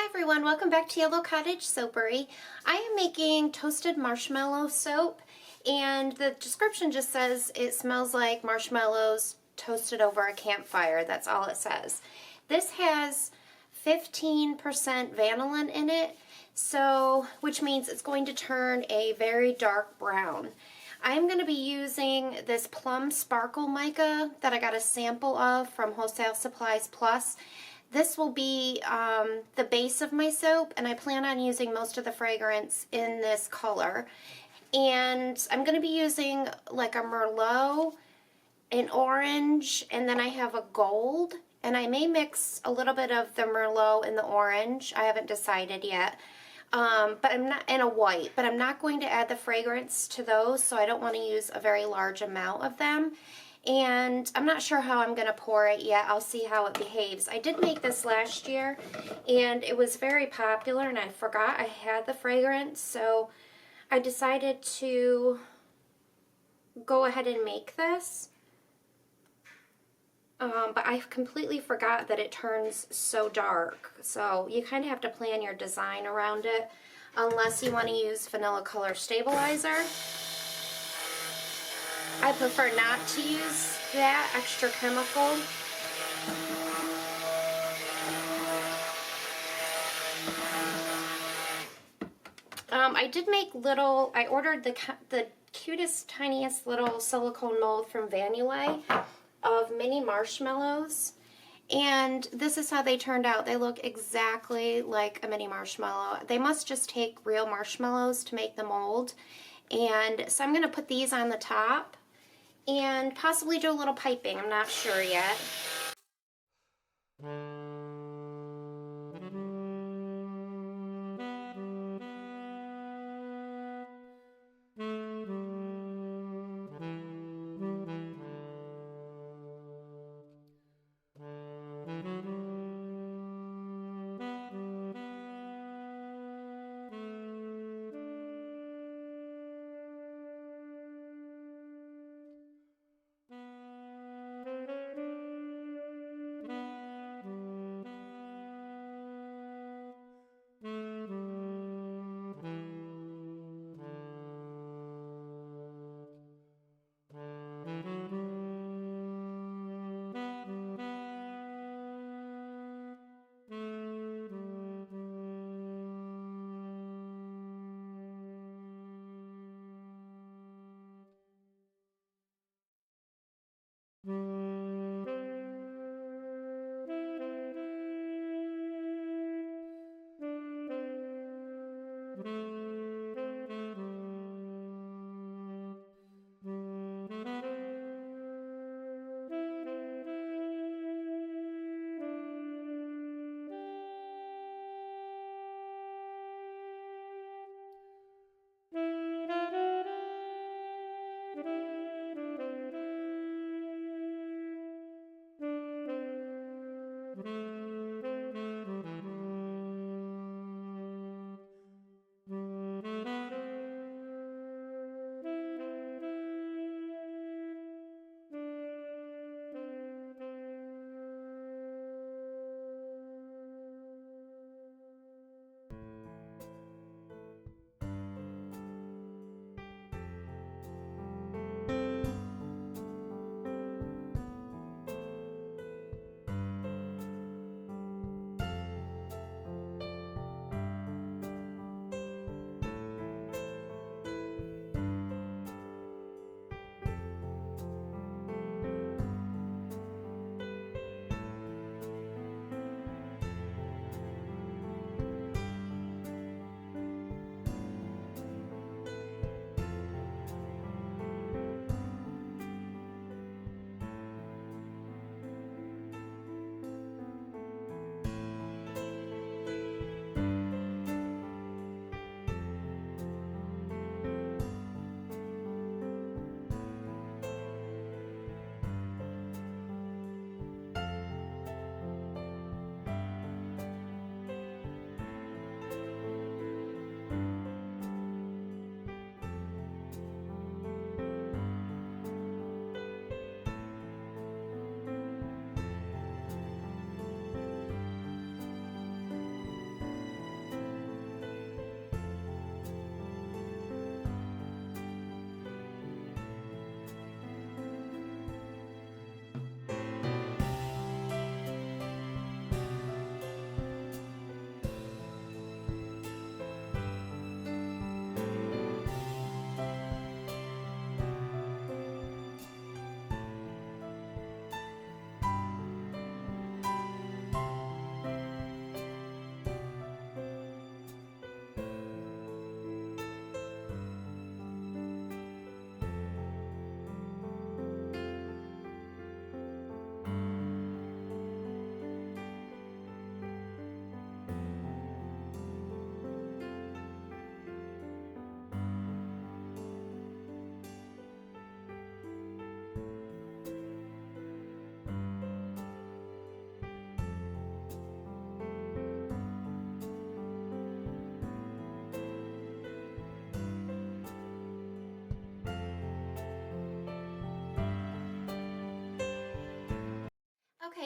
Hi everyone, welcome back to Yellow Cottage Soapery. I am making toasted marshmallow soap, and the description just says it smells like marshmallows toasted over a campfire. That's all it says. This has 15% vanillin in it, which means it's going to turn a very dark brown. I'm going to be using this Plum Sparkle Mica that I got a sample of from Wholesale Supplies Plus. This will be the base of my soap, and I plan on using most of the fragrance in this color. And I'm going to be using like a Merlot, an orange, and then I have a gold. And I may mix a little bit of the Merlot and the orange. I haven't decided yet. But I'm not in a white, but I'm not going to add the fragrance to those, so I don't want to use a very large amount of them. And I'm not sure how I'm going to pour it yet. I'll see how it behaves. I did make this last year, and it was very popular, and I forgot I had the fragrance, so I decided to go ahead and make this. But I completely forgot that it turns so dark, so you kind of have to plan your design around it, unless you want to use vanilla color stabilizer. I prefer not to use that extra chemical. I did make I ordered the cutest, tiniest little silicone mold from Vanulay of mini marshmallows. And this is how they turned out. They look exactly like a mini marshmallow. They must just take real marshmallows to make the mold. And so I'm going to put these on the top and possibly do a little piping. I'm not sure yet.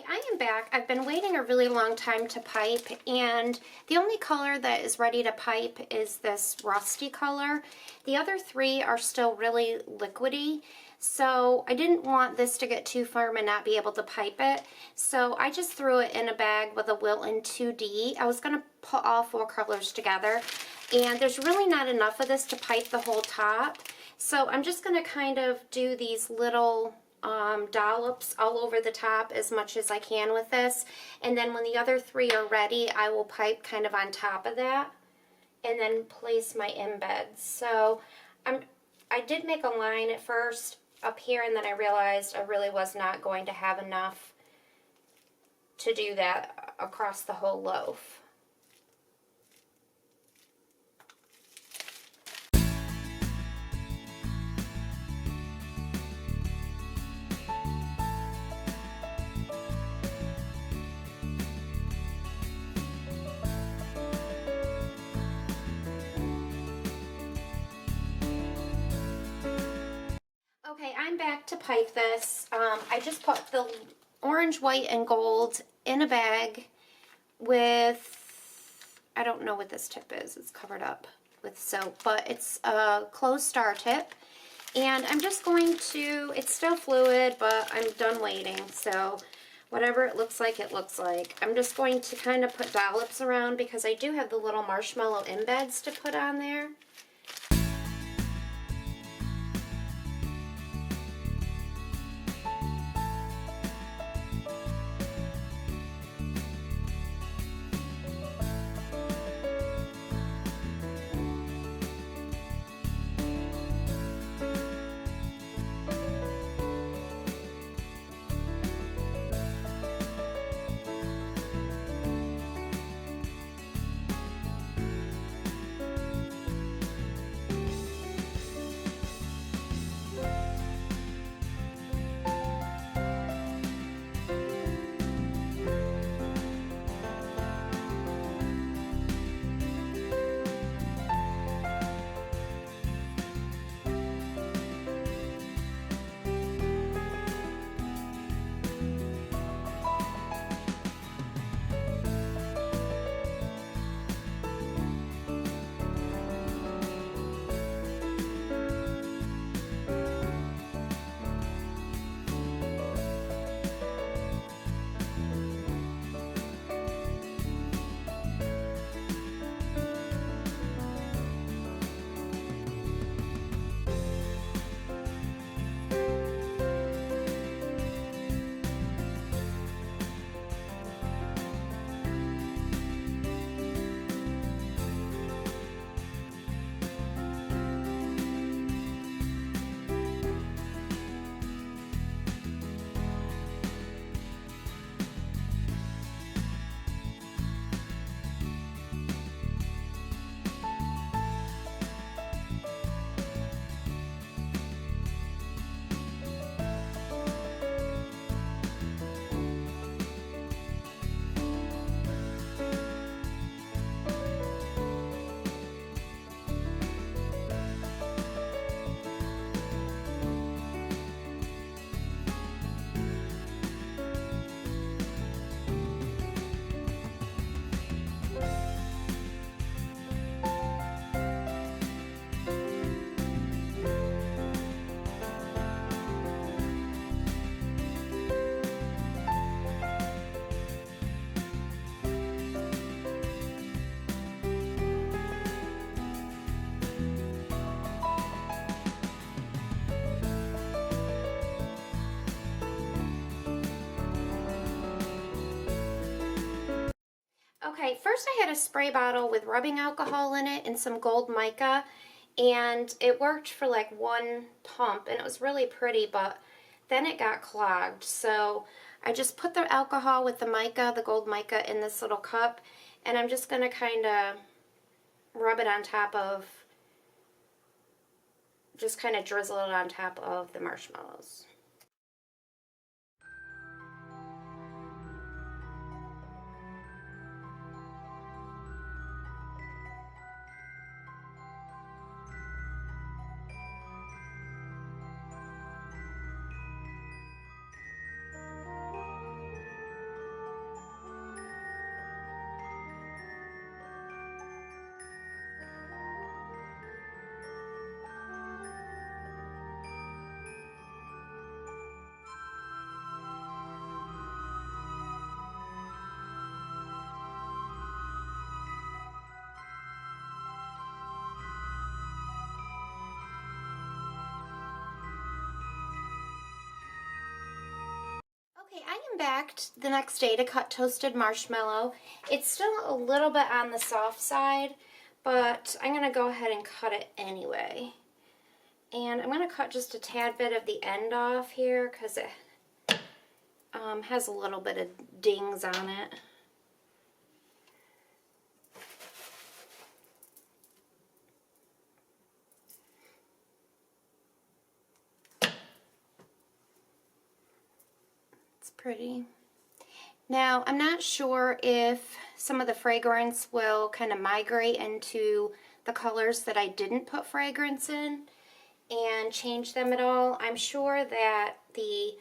Okay, I am back. I've been waiting a really long time to pipe, and the only color that is ready to pipe is this rusty color. The other three are still really liquidy, so I didn't want this to get too firm and not be able to pipe it. So I just threw it in a bag with a Wilton 2D. I was going to put all four colors together, and there's really not enough of this to pipe the whole top. So I'm just going to kind of do these little dollops all over the top as much as I can with this, and then when the other three are ready, I will pipe kind of on top of that and then place my embeds. So I did make a line at first up here, and then I realized I really was not going to have enough to do that across the whole loaf. Okay, I'm back to pipe this. I just put the orange, white, and gold in a bag with, I don't know what this tip is. It's covered up with soap, but it's a closed star tip. And I'm just going to, it's still fluid, but I'm done waiting. So whatever it looks like, it looks like. I'm just going to kind of put dollops around because I do have the little marshmallow embeds to put on there. Okay, first I had a spray bottle with rubbing alcohol in it and some gold mica, and it worked for like one pump, and it was really pretty, but then it got clogged. So I just put the alcohol with the mica, the gold mica, in this little cup, and I'm just going to kind of rub it on top of, just kind of drizzle it on top of the marshmallows. back the next day to cut toasted marshmallow. It's still a little bit on the soft side, but I'm going to go ahead and cut it anyway. And I'm going to cut just a tad bit of the end off here because it has a little bit of dings on it. It's pretty. Now, I'm not sure if some of the fragrance will kind of migrate into the colors that I didn't put fragrance in and change them at all. I'm sure that the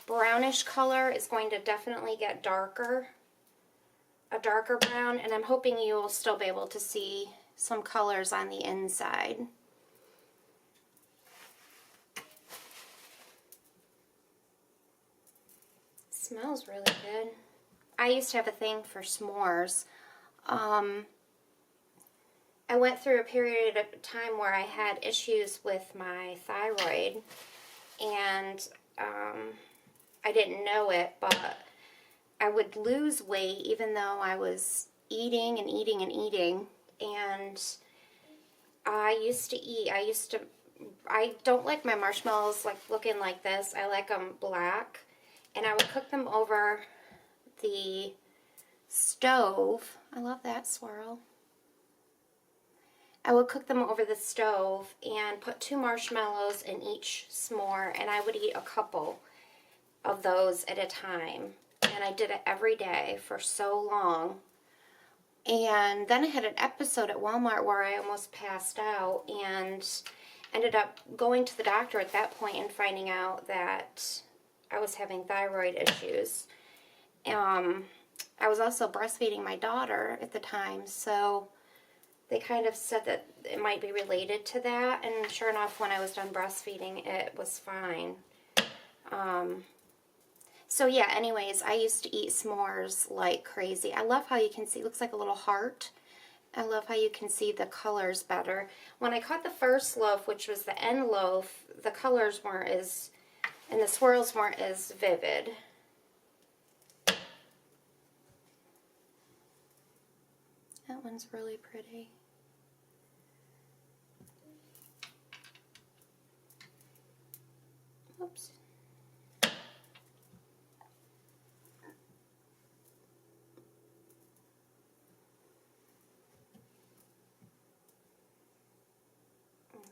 brownish color is going to definitely get darker, a darker brown, and I'm hoping you will still be able to see some colors on the inside. Smells really good. I used to have a thing for s'mores. I went through a period of time where I had issues with my thyroid, and I didn't know it, but I would lose weight even though I was eating and eating and eating. And I used to eat, I don't like my marshmallows like looking like this. I like them black. And I would cook them over the stove. I love that swirl. I would cook them over the stove and put 2 marshmallows in each s'more, and I would eat a couple of those at a time. And I did it every day for so long. And then I had an episode at Walmart where I almost passed out and ended up going to the doctor at that point and finding out that I was having thyroid issues. I was also breastfeeding my daughter at the time, so they kind of said that it might be related to that, and sure enough, when I was done breastfeeding, it was fine. So yeah, anyways, I used to eat s'mores like crazy. I love how you can see, it looks like a little heart. I love how you can see the colors better. When I cut the first loaf, which was the end loaf, the colors weren't as, and the swirls weren't as vivid. That one's really pretty. Oops.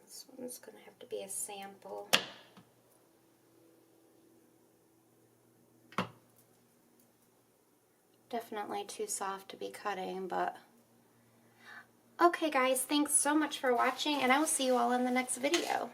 This one's going to have to be a sample. Definitely too soft to be cutting, but... Okay guys, thanks so much for watching, and I will see you all in the next video.